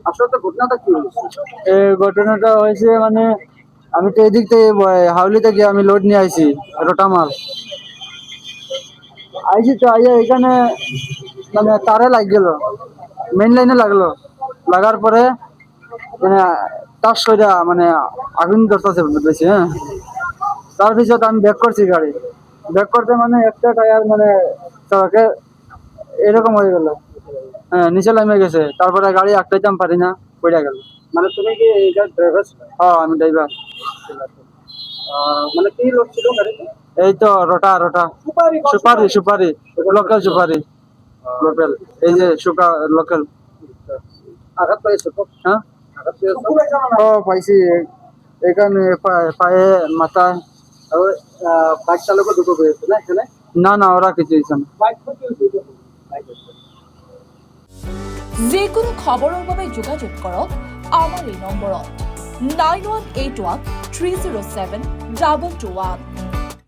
আসলে তো ঘটনাটা কি হয়েছে? ঘটনাটা হয়েছে মানে আমি তো এদিক থেকে হাউলিতে গিয়ে আমি লোড নিয়ে আইছি রোটা মাল আইছি তো আইয়া এখানে মানে তারে লাগ গেল মেইন লাইনে লাগলো লাগার পরে মানে তার সোজা মানে আগুন ধরতেছে বেশি হ্যাঁ তার পিছত আমি ব্যাক করছি গাড়ি ব্যাক করতে মানে একটা টায়ার মানে সড়কে এরকম হয়ে গেল হ্যাঁ নিচে নেমে গেছে তারপরে গাড়ি আটকাইতাম পারি না পড়ে গেল মানে তুমি কি এইটার ড্রাইভার ছিল? হ্যাঁ আমি ড্রাইভার মানে কি লোড ছিল গাড়িতে? এই তো রোটা রোটা সুপারি সুপারি লোকাল সুপারি লোকাল এই যে সুকা লোকাল আঘাত পাইছো তো? হ্যাঁ আঘাত পেয়েছো? ও পাইছি এখানে পায়ে মাথায় আর বাইক চালকও দুটো পেয়েছে না এখানে? না না ওরা কিছু দিচ্ছে না বাইক থেকে বাইক যিকোনো খবৰৰ বাবে যোগাযোগ কৰক আমাৰ এই নম্বৰত 9181 307 221